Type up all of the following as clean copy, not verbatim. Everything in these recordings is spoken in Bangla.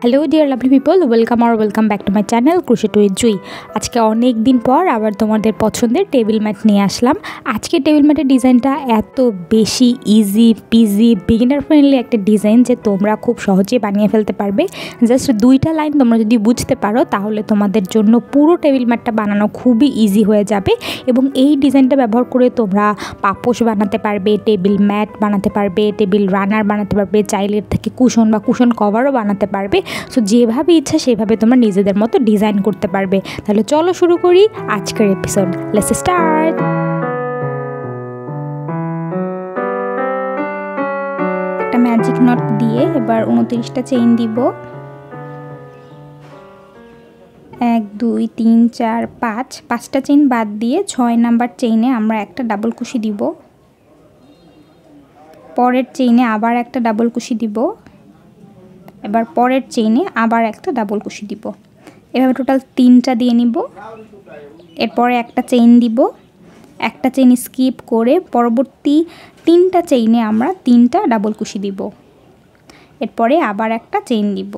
Hello dear lovely people, welcome back to my channel crochet with Jui. আজকে অনেক দিন পর আবার তোমাদের পছন্দের টেবিল ম্যাট নিয়ে আসলাম। আজকে টেবিল ম্যাটের ডিজাইনটা এত বেশি ইজি পিজি বিগিনার ফ্রেন্ডলি একটা ডিজাইন যে তোমরা খুব সহজে বানিয়ে ফেলতে পারবে। জাস্ট দুইটা লাইন তোমরা যদি বুঝতে পারো তাহলে তোমাদের জন্য পুরো টেবিল ম্যাটটা বানানো খুবই ইজি হয়ে যাবে। এবং এই ডিজাইনটা ব্যবহার করে তোমরা পাপোশ বানাতে পারবে, টেবিল ম্যাট বানাতে পারবে, টেবিল রানার বানাতে পারবে, চাইলের থেকে কুশন বা কুশন কভারও বানাতে পারবে। সো যেভাবে ইচ্ছা সেভাবে তোমরা নিজেদের মতো ডিজাইন করতে পারবে। তাহলে চলো শুরু করি আজকের এপিসোড। Let's start. একটা ম্যাজিক নট দিয়ে এবার 29টা চেইন দিব। 1 2 3 4 5, 5টা চেইন বাদ দিয়ে 6 নাম্বার চেইনে আমরা একটা ডাবল কুশি দিব। পরের চেইনে আবার একটা ডাবল কুশি দিব। এবার পরের চেইনে আবার একটা ডাবল কুশি দিব। এভাবে টোটাল 3টা দিয়ে নিব। এরপরে একটা চেইন দিব, একটা চেইন স্কিপ করে পরবর্তী 3টা চেইনে আমরা 3টা ডাবল কুশি দিব। এরপরে আবার একটা চেইন দিব।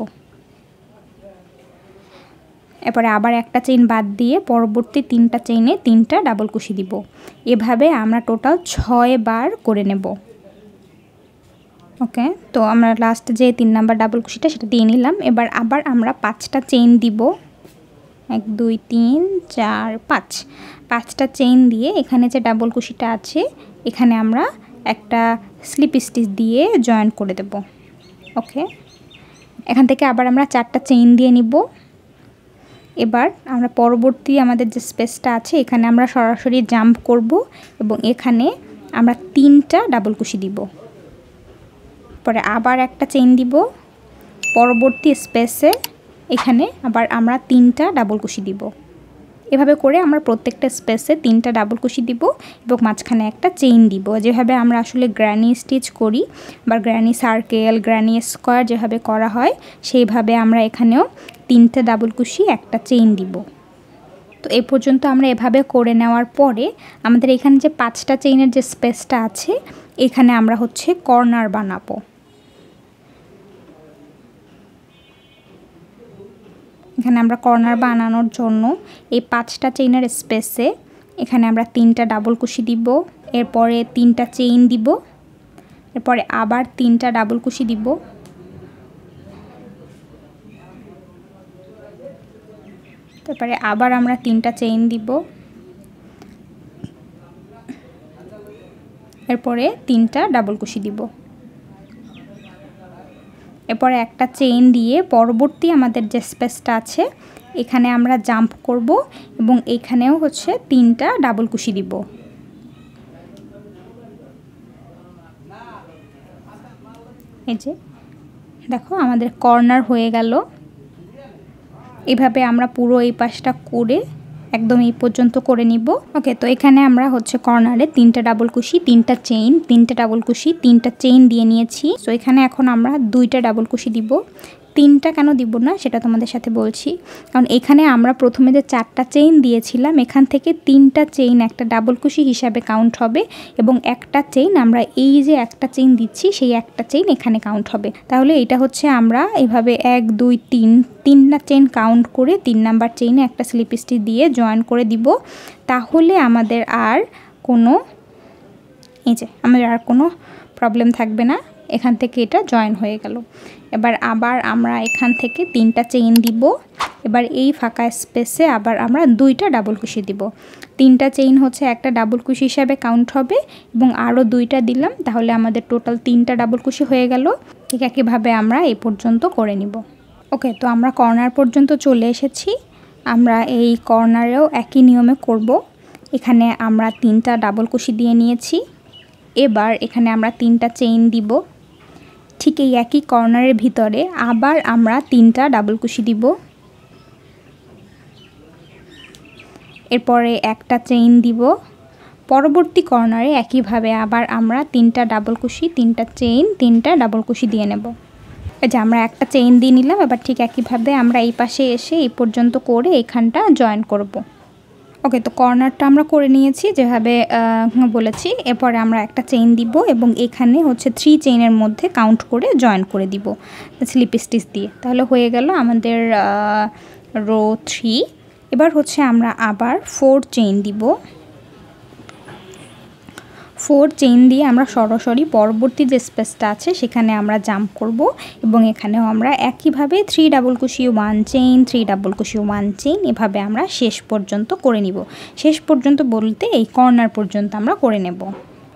এরপরে আবার একটা চেইন বাদ দিয়ে পরবর্তী 3টা চেইনে 3টা ডাবল কুশি দিব। এভাবে আমরা টোটাল 6 বার করে নেব। ওকে, তো আমরা লাস্ট যে 3 নাম্বার ডাবল কুশিটা সেটা দিয়ে নিলাম। এবার আবার আমরা 5টা চেইন দিব। 1 2 3 4 5, 5টা চেইন দিয়ে এখানে যে ডাবল কুশিটা আছে এখানে আমরা একটা স্লিপ স্টিচ দিয়ে জয়েন করে দেব। ওকে, এখান থেকে আবার আমরা 4টা চেইন দিয়ে নিব। এবার আমরা পরবর্তী আমাদের যে স্পেসটা আছে এখানে আমরা সরাসরি জাম্প করব এবং এখানে আমরা 3টা ডাবল কুশি দিব। পরে আবার একটা চেইন দিব পরবর্তী স্পেসে, এখানে আবার আমরা 3টা ডাবল কুশি দিব। এভাবে করে আমরা প্রত্যেকটা স্পেসে 3টা ডাবল কুশি দিব এবং মাঝখানে একটা চেইন দিব। যেভাবে আমরা আসলে গ্র্যানি স্টিচ করি বা গ্র্যানি সার্কেল, গ্র্যানি স্কোয়ার যেভাবে করা হয় সেইভাবে আমরা এখানেও 3টা ডাবল কুশি একটা চেইন দিব। তো এই পর্যন্ত আমরা এভাবে করে নেওয়ার পরে আমাদের এখানে যে 5টা চেইনের যে স্পেসটা আছে এখানে আমরা হচ্ছে কর্নার বানাবো। এখানে আমরা কর্নার বানানোর জন্য এই 5টা চেইনের স্পেসে এখানে আমরা 3টা ডাবল কুশি দিব। এরপরে 3টা চেইন দিব। এরপরে আবার 3টা ডাবল কুশি দিব। তারপরে আবার আমরা 3টা চেইন দিব। এরপরে 3টা ডাবল কুশি দিব। এরপরে একটা চেইন দিয়ে পরবর্তী আমাদের যে স্পেসটা আছে এখানে আমরা জাম্প করব এবং এখানেও হচ্ছে 3টা ডাবল কুশি দিব। এই যে দেখো আমাদের কর্নার হয়ে গেল। এভাবে আমরা পুরো এই পাশটা করে একদম এই পর্যন্ত করে নিব। ওকে, তো এখানে আমরা হচ্ছে কর্নারে 3টা ডাবল কুশি, 3টা চেইন, 3টা ডাবল কুশি, 3টা চেইন দিয়ে নিয়েছি। তো এখানে এখন আমরা 2টা ডাবল কুশি দিব। 3টা কেন দিব না সেটা তোমাদের সাথে বলছি, কারণ এখানে আমরা প্রথমে যে 4টা চেইন দিয়েছিলাম এখান থেকে 3টা চেইন একটা ডাবল কুশি হিসাবে কাউন্ট হবে এবং একটা চেইন আমরা এই যে একটা চেইন দিচ্ছি সেই একটা চেইন এখানে কাউন্ট হবে। তাহলে এটা হচ্ছে আমরা এভাবে 1 2 3 3টা চেইন কাউন্ট করে 3 নাম্বার চেইনে একটা স্লিপ স্টিচ দিয়ে জয়েন করে দিব। তাহলে আমাদের আর কোনো প্রবলেম থাকবে না, এখান থেকে এটা জয়েন হয়ে গেল। এবার আবার আমরা এখান থেকে 3টা চেইন দিব। এবার এই ফাঁকা স্পেসে আবার আমরা 2টা ডাবল কুশি দিব। 3টা চেইন হচ্ছে একটা ডাবল কুশি হিসাবে কাউন্ট হবে এবং আরও 2টা দিলাম, তাহলে আমাদের টোটাল 3টা ডাবল কুশি হয়ে গেল। ঠিক একইভাবে আমরা এই পর্যন্ত করে নিব। ওকে, তো আমরা কর্নার পর্যন্ত চলে এসেছি। আমরা এই কর্নারেও একই নিয়মে করব। এখানে আমরা 3টা ডাবল কুশি দিয়ে নিয়েছি। এবার এখানে আমরা 3টা চেইন দিব। ঠিক এই একই কর্নারের ভিতরে আবার আমরা 3টা ডাবল কুশি দিব। এরপরে একটা চেইন দিব। পরবর্তী কর্নারে একইভাবে আবার আমরা 3টা ডাবল কুশি, 3টা চেইন, 3টা ডাবল কুশি দিয়ে নেব। এই যে আমরা একটা চেইন দিয়ে নিলাম। এবার ঠিক একইভাবে আমরা এই পাশে এসে এই পর্যন্ত করে এখানটা জয়েন করব। ওকে, তো কর্নারটা আমরা করে নিয়েছি যেভাবে বলেছি। এরপরে আমরা একটা চেইন দিব এবং এখানে হচ্ছে 3 চেইনের মধ্যে কাউন্ট করে জয়েন করে দিব স্লিপ স্টিচ দিয়ে। তাহলে হয়ে গেল আমাদের রো 3। এবার হচ্ছে আমরা আবার 4 চেইন দিব। 4 চেইন দিয়ে আমরা সরাসরি পরবর্তী যে স্পেসটা আছে সেখানে আমরা জাম্প করব এবং এখানেও আমরা একইভাবে 3 ডাবল কুশি 1 চেইন 3 ডাবল কুশি 1 চেইন এভাবে আমরা শেষ পর্যন্ত করে নিব। শেষ পর্যন্ত বলতে এই কর্নার পর্যন্ত আমরা করে নেব।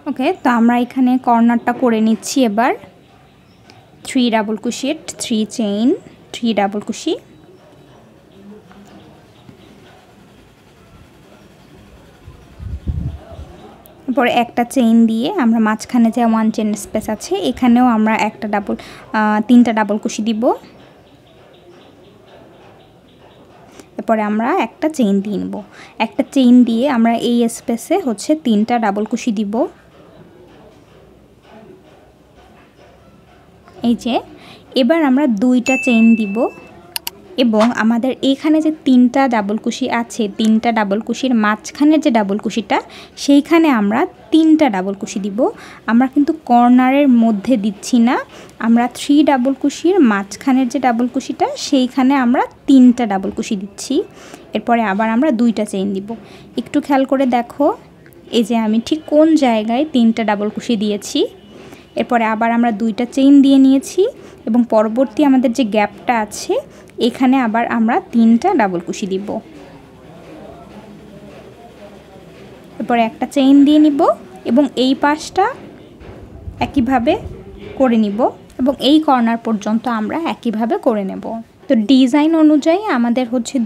ওকে, তো আমরা এখানে কর্নারটা করে নিচ্ছি। এবার 3 ডাবল কুশি 3 চেইন 3 ডাবল কুশি, পরে একটা চেইন দিয়ে আমরা মাঝখানে যে 1 চেইন স্পেস আছে এখানেও আমরা একটা তিনটা ডাবল কুশি দিব। এরপরে আমরা একটা চেইন দিয়ে নেব। একটা চেইন দিয়ে আমরা এই স্পেসে হচ্ছে 3টা ডাবল কুশি দিব। এই যে এবার আমরা 2টা চেইন দিব এবং আমাদের এখানে যে 3টা ডাবল কুশি আছে 3টা ডাবল কুশির মাঝখানের যে ডাবল কুশিটা সেইখানে আমরা 3টা ডাবল কুশি দিব। আমরা কিন্তু কর্নারের মধ্যে দিচ্ছি না, আমরা 3 ডাবল কুশির মাঝখানের যে ডাবল কুশিটা সেইখানে আমরা 3টা ডাবল কুশি দিচ্ছি। এরপরে আবার আমরা 2টা চেইন দিব। একটু খেয়াল করে দেখো এই যে আমি ঠিক কোন জায়গায় 3টা ডাবল কুশি দিয়েছি। এরপরে আবার আমরা 2টা চেইন দিয়ে নিয়েছি এবং পরবর্তী আমাদের যে গ্যাপটা আছে এখানে আবার আমরা 3টা ডাবল কুশি দিব। এরপরে একটা চেইন দিয়ে নিব এবং এই পাশটা একইভাবে করে নিব এবং এই কর্নার পর্যন্ত আমরা একইভাবে করে নেব। তো ডিজাইন অনুযায়ী আমাদের হচ্ছে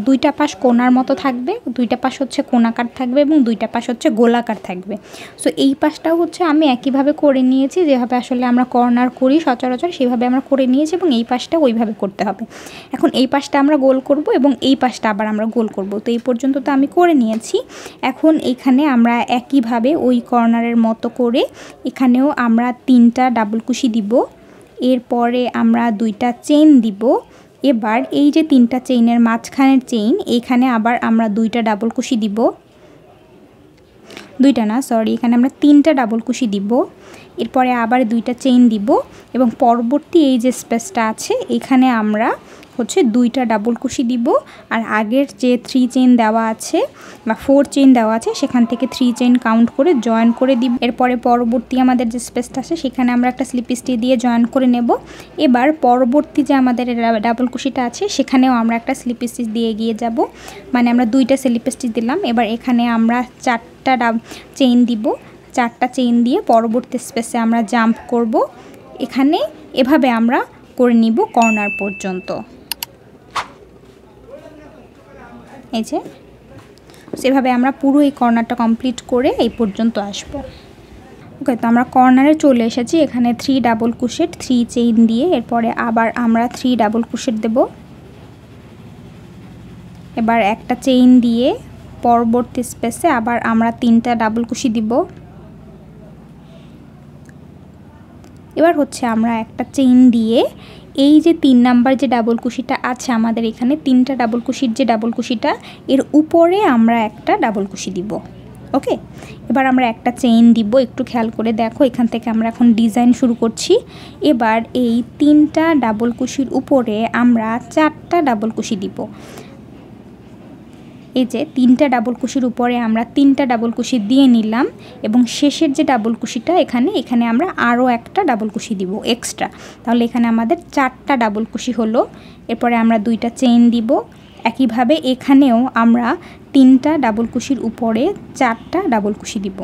দুইটা পাশ কোণার মতো থাকবে, দুইটা পাশ হচ্ছে কোণাকার থাকবে এবং দুইটা পাশ হচ্ছে গোলাকার থাকবে। সো এই পাশটাও হচ্ছে আমি একইভাবে করে নিয়েছি, যেভাবে আসলে আমরা কর্নার করি সচরাচর সেভাবে আমরা করে নিয়েছি এবং এই পাশটা ওইভাবে করতে হবে। এখন এই পাশটা আমরা গোল করব এবং এই পাশটা আবার আমরা গোল করব। তো এই পর্যন্ত তো আমি করে নিয়েছি। এখন এখানে আমরা একইভাবে ওই কর্নারের মতো করে এখানেও আমরা 3টা ডাবল কুশি দিব। এরপরে আমরা 2টা চেইন দিব। এবার এই যে 3টা চেইনের মাঝখানের চেইন এখানে আবার আমরা 2টা ডাবল কুশি দিব। 2টা না, সরি, এখানে আমরা 3টা ডাবল কুশি দিব। এরপরে আবার 2টা চেইন দিব এবং পরবর্তী এই যে স্পেসটা আছে এখানে আমরা হচ্ছে 2টা ডাবল কুশি দিব। আর আগের যে 3 চেইন দেওয়া আছে বা 4 চেইন দেওয়া আছে সেখান থেকে 3 চেইন কাউন্ট করে জয়েন করে দিব। এরপরে পরবর্তী আমাদের যে স্পেসটা আছে সেখানে আমরা একটা স্লিপ স্টিচ দিয়ে জয়েন করে নেব। এবার পরবর্তী যে আমাদের ডাবল কুশিটা আছে সেখানেও আমরা একটা স্লিপ স্টিচ দিয়ে এগিয়ে যাব, মানে আমরা 2টা স্লিপ স্টিচ দিলাম। এবার এখানে আমরা 4টা চেইন দিব। 4টা চেইন দিয়ে পরবর্তী স্পেসে আমরা জাম্প করব। এখানে এভাবে আমরা করে নিব কর্নার পর্যন্ত। এই যে সেভাবে আমরা পুরো এই কর্নারটা কমপ্লিট করে এই পর্যন্ত আসব। ওকে, তো আমরা কর্নারে চলে এসেছি। এখানে 3 ডাবল কুশেট 3 চেইন দিয়ে এরপরে আবার আমরা 3 ডাবল কুশেট দেব। এবার একটা চেইন দিয়ে পরবর্তী স্পেসে আবার আমরা 3টা ডাবল কুশি দিব। এবার হচ্ছে আমরা একটা চেইন দিয়ে এই যে 3 নাম্বার যে ডাবল কুশিটা আছে আমাদের এখানে 3টা ডাবল কুশির যে ডাবল কুশিটা এর উপরে আমরা একটা ডাবল কুশি দিব। ওকে, এবার আমরা একটা চেইন দিব। একটু খেয়াল করে দেখো, এখান থেকে আমরা এখন ডিজাইন শুরু করছি। এবার এই 3টা ডাবল কুশির উপরে আমরা 4টা ডাবল কুশি দিব। এই যে 3টা ডাবল কুশির উপরে আমরা 3টা ডাবল কুশি দিয়ে নিলাম এবং শেষের যে ডাবল কুশিটা এখানে আমরা আরও একটা ডাবল কুশি দিব এক্সট্রা। তাহলে এখানে আমাদের 4টা ডাবল কুশি হলো। এরপরে আমরা 2টা চেইন দিব। একইভাবে এখানেও আমরা 3টা ডাবল কুশির উপরে 4টা ডাবল কুশি দিব।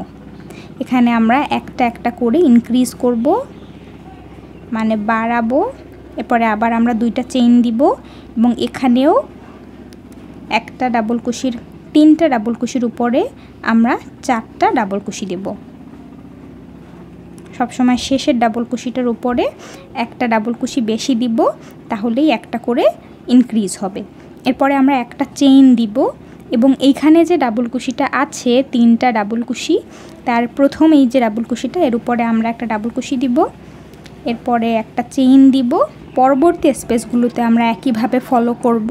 এখানে আমরা একটা একটা করে ইনক্রিজ করব, মানে বাড়াবো। এরপরে আবার আমরা 2টা চেইন দিব এবং এখানেও একটা ডাবল কুশির 3টা ডাবল কুশির উপরে আমরা 4টা ডাবল কুশি দেব। সবসময় শেষের ডাবল কুশিটার উপরে একটা ডাবল কুশি বেশি দিব, তাহলেই একটা করে ইনক্রিজ হবে। এরপরে আমরা একটা চেইন দিব এবং এইখানে যে ডাবল কুশিটা আছে 3টা ডাবল কুশি তার প্রথম এই যে ডাবল কুশিটা এর উপরে আমরা একটা ডাবল কুশি দিব। এরপরে একটা চেইন দিব পরবর্তী স্পেসগুলোতে আমরা একইভাবে ফলো করব।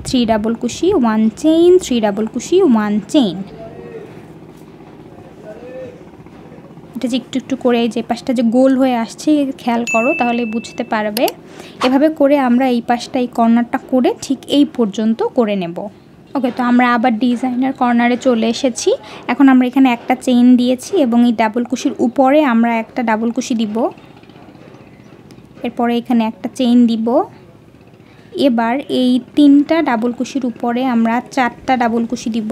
3 ডাবল কুশি 1 চেইন, 3 ডাবল কুশি 1 চেইন। এটা যে একটু একটু করে যে পাশটা যে গোল হয়ে আসছে খেয়াল করো, তাহলে বুঝতে পারবে। এভাবে করে আমরা এই পাশটা এই কর্নারটা করে ঠিক এই পর্যন্ত করে নেব। ওকে, তো আমরা আবার ডিজাইনার কর্নারে চলে এসেছি। এখন আমরা এখানে একটা চেইন দিয়েছি এবং এই ডাবল কুশির উপরে আমরা একটা ডাবল কুশি দিব। এরপরে এখানে একটা চেইন দিব। এবার এই 3টা ডাবল কুশির উপরে আমরা 4টা ডাবল কুশি দিব,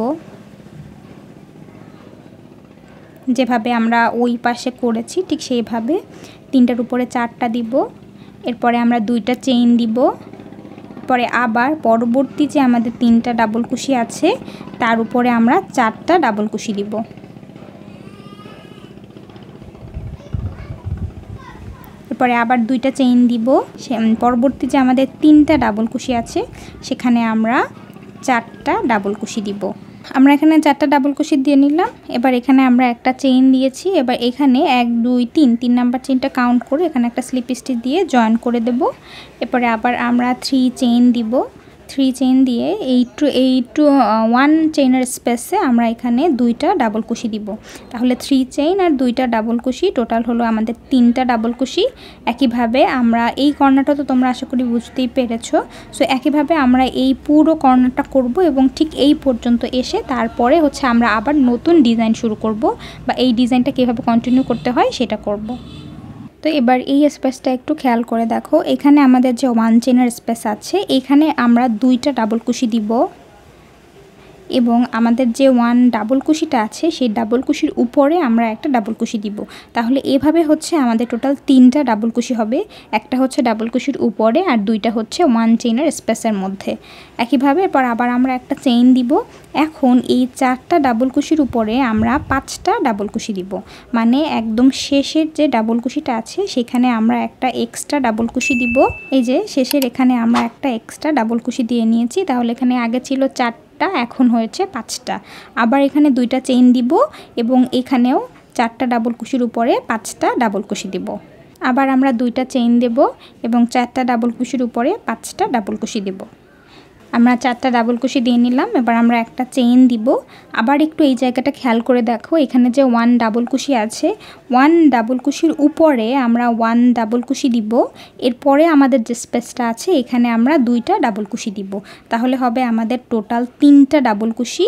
যেভাবে আমরা ওই পাশে করেছি ঠিক সেইভাবে 3টার উপরে 4টা দিব। এরপরে আমরা 2টা চেইন দিব। পরে আবার পরবর্তী যে আমাদের 3টা ডাবল কুশি আছে তার উপরে আমরা 4টা ডাবল কুশি দিব। এরপরে আবার 2টা চেইন দিব। পরবর্তী যে আমাদের 3টা ডাবল কুশি আছে সেখানে আমরা 4টা ডাবল কুশি দিব। আমরা এখানে 4টা ডাবল কুশি দিয়ে নিলাম। এবার এখানে আমরা একটা চেইন দিয়েছি। এবার এখানে 1 2 3 নাম্বার চেইনটা কাউন্ট করে এখানে একটা স্লিপ স্টিচ দিয়ে জয়েন করে দেব। এরপরে আবার আমরা 3 চেইন দিব। 3 চেইন দিয়ে এই 1 চেইনের স্পেসে আমরা এখানে 2টা ডাবল কুশি দিব। তাহলে 3 চেইন আর 2টা ডাবল কুশি টোটাল হলো আমাদের 3টা ডাবল কুশি। একইভাবে আমরা এই কর্নারটা তো তোমরা আশা করি বুঝতেই পেরেছো। সো একইভাবে আমরা এই পুরো কর্নারটা করব এবং ঠিক এই পর্যন্ত এসে তারপরে হচ্ছে আমরা আবার নতুন ডিজাইন শুরু করব, বা এই ডিজাইনটা কীভাবে কন্টিনিউ করতে হয় সেটা করব। তো এবার এই স্পেসটা একটু খেয়াল করে দেখো, এখানে আমাদের যে 1 চেইনের স্পেস আছে এখানে আমরা 2টা ডাবল কুশি দিব এবং আমাদের যে 1 ডাবল কুশিটা আছে সেই ডাবল কুশির উপরে আমরা একটা ডাবল কুশি দিব। তাহলে এভাবে হচ্ছে আমাদের টোটাল 3টা ডাবল কুশি হবে। একটা হচ্ছে ডাবল কুশির উপরে আর 2টা হচ্ছে 1 চেইনের স্পেসের মধ্যে। একইভাবে এরপর আবার আমরা একটা চেইন দিব। এখন এই 4টা ডাবল কুশির উপরে আমরা 5টা ডাবল কুশি দিব, মানে একদম শেষের যে ডাবল কুশিটা আছে সেখানে আমরা একটা এক্সট্রা ডাবল কুশি দিব। এই যে শেষের এখানে আমরা একটা এক্সট্রা ডাবল কুশি দিয়ে নিয়েছি। তাহলে এখানে আগে ছিল 4টা, এখন হয়েছে 5টা। আবার এখানে 2টা চেইন দিব এবং এখানেও 4টা ডাবল কুশির উপরে 5টা ডাবল কুশি দিব। আবার আমরা 2টা চেইন দেব এবং 4টা ডাবল কুশির উপরে 5টা ডাবল কুশি দেব। আমরা 4টা ডাবল কুশি দিয়ে নিলাম। এবার আমরা একটা চেইন দিব। আবার একটু এই জায়গাটা খেয়াল করে দেখো, এখানে যে 1 ডাবল কুশি আছে 1 ডাবল কুশির উপরে আমরা 1 ডাবল কুশি দিব। এরপরে আমাদের যে স্পেসটা আছে এখানে আমরা 2টা ডাবল কুশি দিব। তাহলে হবে আমাদের টোটাল 3টা ডাবল কুশি।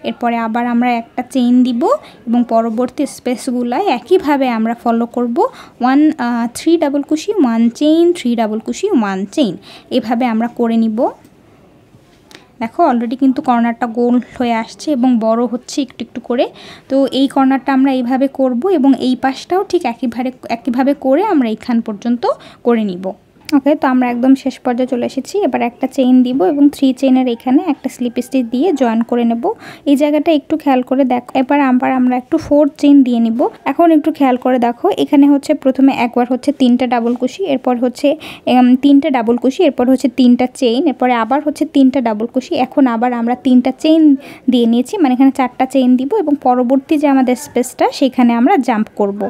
এরপরে আবার আমরা একটা চেইন দিব এবং পরবর্তী স্পেসগুলোয় একইভাবে আমরা ফলো করব। 3 ডাবল কুশি 1 চেইন, 3 ডাবল কুশি 1 চেইন, এভাবে আমরা করে নিব। দেখো অলরেডি কিন্তু কর্নারটা গোল হয়ে আসছে এবং বড় হচ্ছে একটু একটু করে। তো এই কর্নারটা আমরা এইভাবে করব এবং এই পাশটাও ঠিক একইভাবে করে আমরা এইখান পর্যন্ত করে নিব। ওকে, তো আমরা একদম শেষ পর্যায়ে চলে এসেছি। এবার একটা চেইন দিব এবং 3 চেইনের এখানে একটা স্লিপ স্টিচ দিয়ে জয়েন করে নেব। এই জায়গাটা একটু খেয়াল করে দেখো। এবার আমরা একটু 4 চেইন দিয়ে নিব। এখন একটু খেয়াল করে দেখো, এখানে হচ্ছে প্রথমে একবার হচ্ছে 3টা ডাবল কুশি, এরপর হচ্ছে 3টা ডাবল কুশি, এরপর হচ্ছে 3টা চেইন, এরপরে আবার হচ্ছে 3টা ডাবল কুশি। এখন আবার আমরা 3টা চেইন দিয়ে নিয়েছি, মানে এখানে 4টা চেইন দিব এবং পরবর্তী যে আমাদের স্পেসটা সেখানে আমরা জাম্প করব।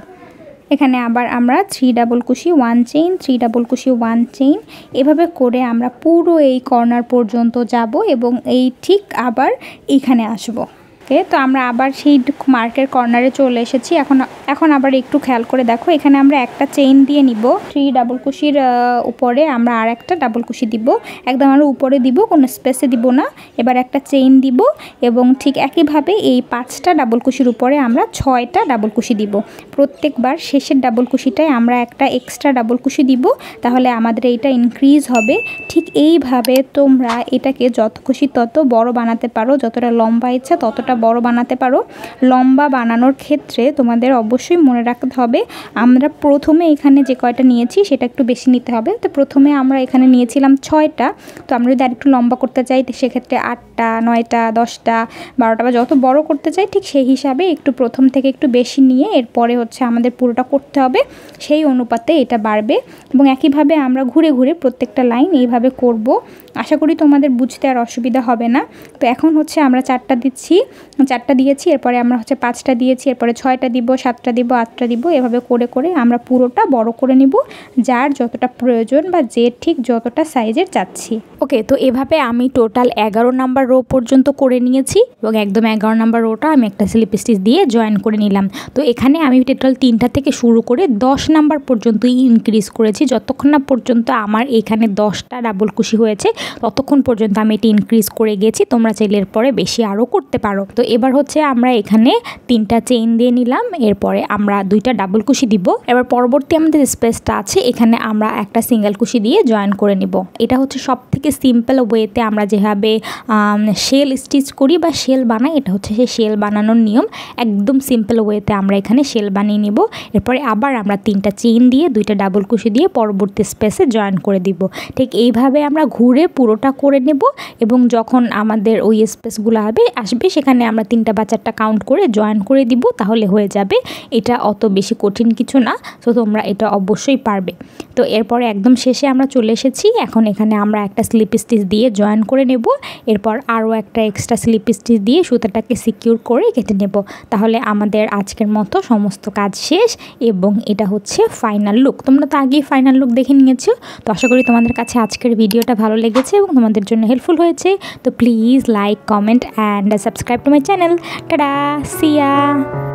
এখানে আবার আমরা 3 ডাবল কুশি 1 চেইন, 3 ডাবল কুশি 1 চেইন, এভাবে করে আমরা পুরো এই কর্নার পর্যন্ত যাব এবং এই ঠিক আবার এইখানে আসব। ওকে, তো আমরা আবার সেই মার্কের কর্নারে চলে এসেছি। এখন আবার একটু খেয়াল করে দেখো, এখানে আমরা একটা চেইন দিয়ে নিব। 3 ডাবল কুশির উপরে আমরা আর একটা ডাবল কুশি দিব। একদম আমরা উপরে দিব, কোনো স্পেসে দিব না। এবার একটা চেইন দিব এবং ঠিক একইভাবে এই 5টা ডাবল কুশির উপরে আমরা 6টা ডাবল কুশি দিব। প্রত্যেকবার শেষের ডাবল কুশিটায় আমরা একটা এক্সট্রা ডাবল কুশি দিব, তাহলে আমাদের এইটা ইনক্রিজ হবে। ঠিক এইভাবে তোমরা এটাকে যত খুশি তত বড় বানাতে পারো, যতটা লম্বা ইচ্ছা ততটা বড় বানাতে পারো। লম্বা বানানোর ক্ষেত্রে তোমাদের অবশ্যই মনে রাখতে হবে, আমরা প্রথমে এখানে যে কয়টা নিয়েছি সেটা একটু বেশি নিতে হবে। তো প্রথমে আমরা এখানে নিয়েছিলাম 6টা, তো আমরা যদি আরেকটু লম্বা করতে চাই সেক্ষেত্রে 8টা 8টা 9টা 10টা 12টা বা যত বড় করতে চাই ঠিক সেই হিসাবে একটু প্রথম থেকে একটু বেশি নিয়ে এরপরে হচ্ছে আমাদের পুরোটা করতে হবে, সেই অনুপাতে এটা বাড়বে। এবং একইভাবে আমরা ঘুরে ঘুরে প্রত্যেকটা লাইন এইভাবে করব। আশা করি তোমাদের বুঝতে আর অসুবিধা হবে না। তো এখন হচ্ছে আমরা 4টা দিয়েছি, এরপরে আমরা হচ্ছে 5টা দিয়েছি, এরপরে 6টা দিব, 7টা দিব, 8টা দিব, এভাবে করে করে আমরা পুরোটা বড় করে নিব, যার যতটা প্রয়োজন বা যে ঠিক যতটা সাইজের চাচ্ছি। ওকে, তো এভাবে আমি টোটাল 11 নাম্বার রো পর্যন্ত করে নিয়েছি এবং একদম 11 নাম্বার রোটা আমি একটা স্লিপ স্টিচ দিয়ে জয়েন করে নিলাম। তো এখানে আমি টোটাল 3টা থেকে শুরু করে 10 নাম্বার পর্যন্তই ইনক্রিজ করেছি, যতক্ষণ না পর্যন্ত আমার এখানে 10টা ডাবল কুশি হয়েছে ততক্ষণ পর্যন্ত আমি এটি ইনক্রিজ করে গেছি। তোমরা চাইলে এরপরে বেশি আরও করতে পারো। তো এবার হচ্ছে আমরা এখানে 3টা চেইন দিয়ে নিলাম, এরপরে আমরা 2টা ডাবল কুশি দিব। এবার পরবর্তী আমাদের স্পেসটা আছে, এখানে আমরা একটা সিঙ্গেল কুশি দিয়ে জয়েন করে নিব। এটা হচ্ছে সব থেকে সিম্পল ওয়েতে আমরা যেভাবে শেল স্টিচ করি বা শেল বানাই, এটা হচ্ছে সেই শেল বানানোর নিয়ম। একদম সিম্পল ওয়েতে আমরা এখানে শেল বানিয়ে নিব। এরপরে আবার আমরা 3টা চেইন দিয়ে 2টা ডাবল কুশি দিয়ে পরবর্তী স্পেসে জয়েন করে দিব। ঠিক এইভাবে আমরা ঘুরে পুরোটা করে নেব এবং যখন আমাদের ওই স্পেসগুলো আসবে সেখানে আমরা 3টা বা 4টা কাউন্ট করে জয়েন করে দিব, তাহলে হয়ে যাবে। এটা অত বেশি কঠিন কিছু না, তো তোমরা এটা অবশ্যই পারবে। তো এরপরে একদম শেষে আমরা চলে এসেছি। এখন এখানে আমরা একটা স্লিপ স্টিচ দিয়ে জয়েন করে নেব, এরপর আরও একটা এক্সট্রা স্লিপ স্টিচ দিয়ে সুতাটাকে সিকিউর করে কেটে নেব। তাহলে আমাদের আজকের মতো সমস্ত কাজ শেষ এবং এটা হচ্ছে ফাইনাল লুক। তোমরা তো আগেই ফাইনাল লুক দেখে নিয়েছো। তো আশা করি তোমাদের কাছে আজকের ভিডিওটা ভালো লেগেছে এবং তোমাদের জন্য হেল্পফুল হয়েছে। তো please like, comment and subscribe to my channel. Tata, see yeah.